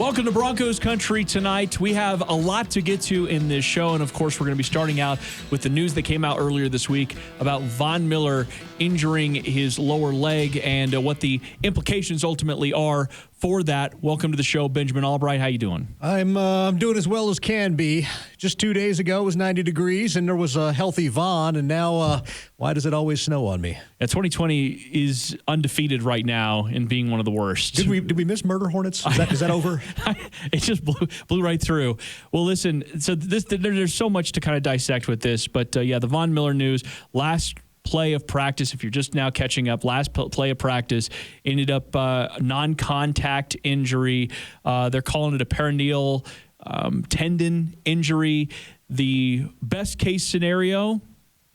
Welcome to Broncos Country Tonight. We have a lot to get to in this show, and of course, we're going to be starting out with the news that came out earlier this week about Von Miller injuring his lower leg and what the implications ultimately are for that. Welcome to the show, Benjamin Allbright. How you doing? I'm doing as well as can be. Just 2 days ago, it was 90 degrees, and there was a healthy Von, and now why does it always snow on me? Yeah, 2020 is undefeated right now in being one of the worst. Did we miss Murder Hornets? Is that over? It just blew right through. Well, listen, so there's so much to kind of dissect with this, but the Von Miller news, last play of practice, if you're just now catching up, last play of practice ended up non-contact injury. They're calling it a perineal tendon injury. The best case scenario,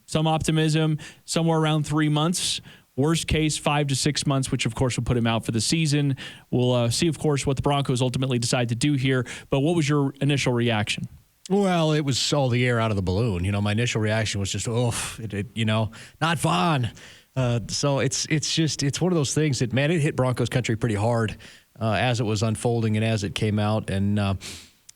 some optimism, somewhere around 3 months. Worst case, 5 to 6 months, which, of course, will put him out for the season. We'll see, of course, what the Broncos ultimately decide to do here. But what was your initial reaction? Well, it was all the air out of the balloon. My initial reaction was just, not Von. So it's one of those things that, man, it hit Broncos country pretty hard as it was unfolding and as it came out. And,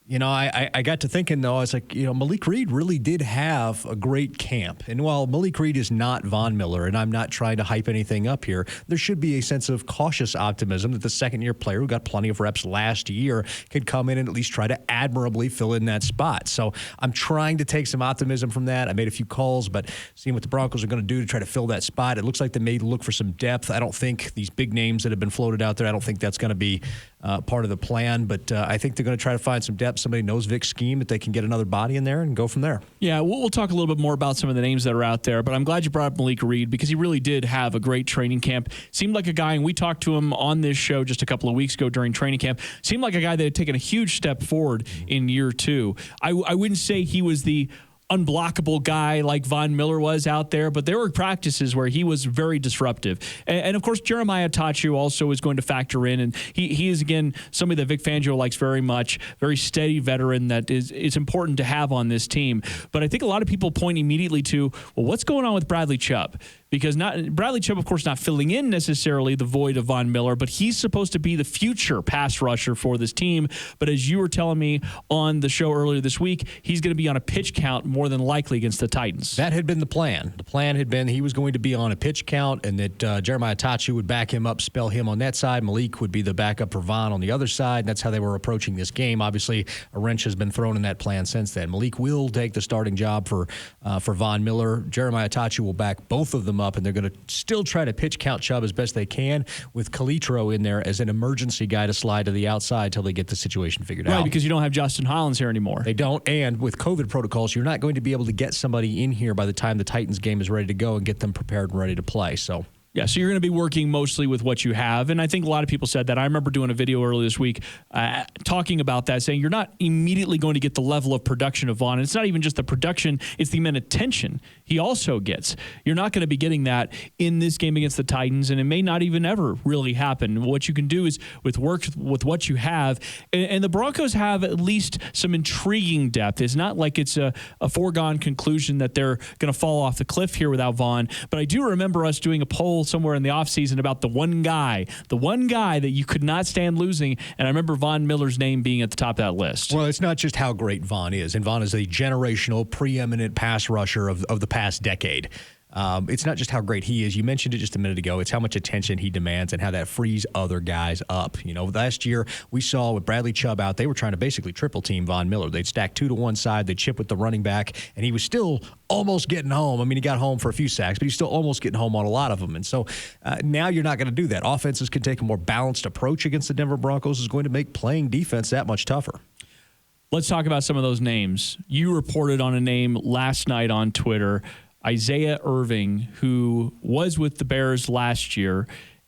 I got to thinking, though, I was like, Malik Reid really did have a great camp. And while Malik Reid is not Von Miller, and I'm not trying to hype anything up here, there should be a sense of cautious optimism that the second-year player who got plenty of reps last year could come in and at least try to admirably fill in that spot. So I'm trying to take some optimism from that. I made a few calls, but seeing what the Broncos are going to do to try to fill that spot, it looks like they may look for some depth. I don't think these big names that have been floated out there, I don't think that's going to be part of the plan, but I think they're going to try to find some depth. Somebody knows Vic's scheme, that they can get another body in there and go from there. Yeah, we'll talk a little bit more about some of the names that are out there, but I'm glad you brought up Malik Reid because he really did have a great training camp. Seemed like a guy, and we talked to him on this show just a couple of weeks ago during training camp, seemed like a guy that had taken a huge step forward in year two. I wouldn't say he was the unblockable guy like Von Miller was out there, but there were practices where he was very disruptive. And of course, Jeremiah Tachu also is going to factor in, and he is, again, somebody that Vic Fangio likes very much, very steady veteran that is important to have on this team. But I think a lot of people point immediately to, well, what's going on with Bradley Chubb? Because Bradley Chubb, of course, not filling in necessarily the void of Von Miller, but he's supposed to be the future pass rusher for this team. But as you were telling me on the show earlier this week, he's going to be on a pitch count more than likely against the Titans. That had been the plan. The plan had been he was going to be on a pitch count and that Jeremiah Tachu would back him up, spell him on that side. Malik would be the backup for Von on the other side. And that's how they were approaching this game. Obviously, a wrench has been thrown in that plan since then. Malik will take the starting job for Von Miller. Jeremiah Tachu will back both of them up, and they're going to still try to pitch count Chubb as best they can with Calitro in there as an emergency guy to slide to the outside till they get the situation figured out. Right, because you don't have Justin Hollins here anymore. They don't, and with COVID protocols, you're not going to be able to get somebody in here by the time the Titans game is ready to go and get them prepared and ready to play. Yeah, so you're going to be working mostly with what you have, and I think a lot of people said that. I remember doing a video earlier this week talking about that, saying you're not immediately going to get the level of production of Von. And it's not even just the production, it's the amount of attention he also gets. You're not going to be getting that in this game against the Titans, and it may not even ever really happen. What you can do is work with what you have, and the Broncos have at least some intriguing depth. It's not like it's a foregone conclusion that they're going to fall off the cliff here without Von, but I do remember us doing a poll somewhere in the offseason about the one guy that you could not stand losing, and I remember Von Miller's name being at the top of that list. Well, it's not just how great Von is, and Von is a generational, preeminent pass rusher of the past decade. It's not just how great he is. You mentioned it just a minute ago. It's how much attention he demands and how that frees other guys up. Last year we saw with Bradley Chubb out, they were trying to basically triple team Von Miller. They'd stack two to one side, they'd chip with the running back, and he was still almost getting home. I mean, he got home for a few sacks, but he's still almost getting home on a lot of them. And so now you're not going to do that. Offenses can take a more balanced approach against the Denver Broncos is going to make playing defense that much tougher. Let's talk about some of those names. You reported on a name last night on Twitter, Isaiah Irving, who was with the Bears last year,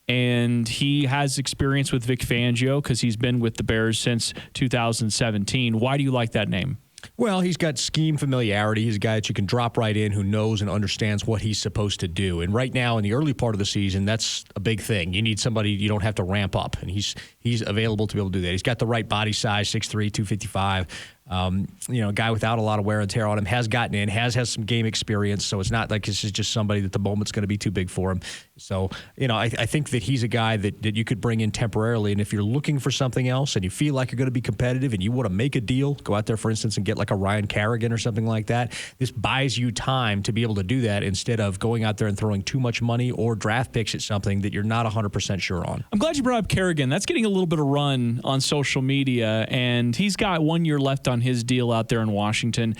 and he has experience with Vic Fangio because he's been with the Bears since 2017. Why do you like that name? Well, he's got scheme familiarity. He's a guy that you can drop right in who knows and understands what he's supposed to do. And right now in the early part of the season, that's a big thing. You need somebody you don't have to ramp up, and he's available to be able to do that. He's got the right body size, 6'3", 255. A guy without a lot of wear and tear on him, has gotten in, has some game experience. So it's not like this is just somebody that the moment's going to be too big for him. So, I think that he's a guy that you could bring in temporarily. And if you're looking for something else and you feel like you're going to be competitive and you want to make a deal, go out there, for instance, and get like a Ryan Kerrigan or something like that. This buys you time to be able to do that instead of going out there and throwing too much money or draft picks at something that you're not 100% sure on. I'm glad you brought up Kerrigan. That's getting a little bit of run on social media, and he's got 1 year left on his deal out there in Washington.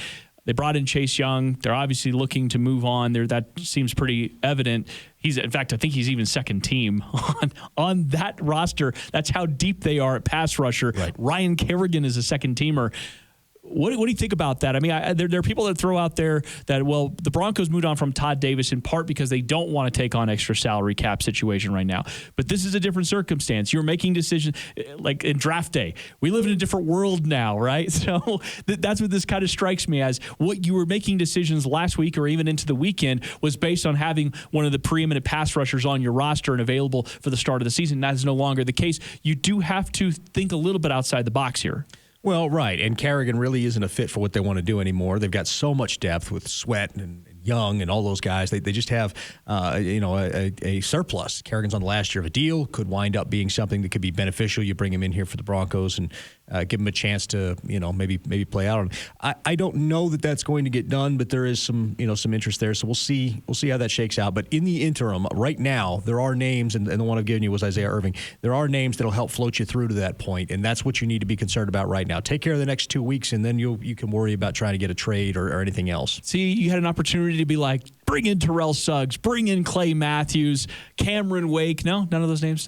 They brought in Chase Young. They're obviously looking to move on. That seems pretty evident. In fact, I think he's even second team on that roster. That's how deep they are at pass rusher. Right. Ryan Kerrigan is a second teamer. What do you think about that? I mean, there are people that throw out there that, well, the Broncos moved on from Todd Davis in part because they don't want to take on extra salary cap situation right now. But this is a different circumstance. You're making decisions like in draft day. We live in a different world now, right? So that's what this kind of strikes me as. What you were making decisions last week or even into the weekend was based on having one of the preeminent pass rushers on your roster and available for the start of the season. That is no longer the case. You do have to think a little bit outside the box here. Well, right, and Kerrigan really isn't a fit for what they want to do anymore. They've got so much depth with Sweat and Young and all those guys. They just have a surplus. Kerrigan's on the last year of a deal, could wind up being something that could be beneficial. You bring him in here for the Broncos and give him a chance to maybe play out on him. I don't know that that's going to get done, but there is some interest there. So we'll see how that shakes out. But in the interim, right now there are names, and the one I've given you was Isaiah Irving. There are names that'll help float you through to that point, and that's what you need to be concerned about right now. Take care of the next 2 weeks, and then you can worry about trying to get a trade or anything else. See, you had an opportunity to be like, bring in Terrell Suggs, bring in Clay Matthews, Cameron Wake. No, none of those names.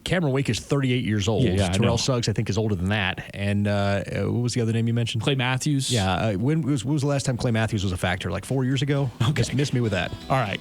Cameron Wake is 38 years old. Yeah, Terrell Suggs, I think, is older than that. And what was the other name you mentioned? Clay Matthews. Yeah. When was the last time Clay Matthews was a factor? Like 4 years ago? Okay. Just miss me with that. All right.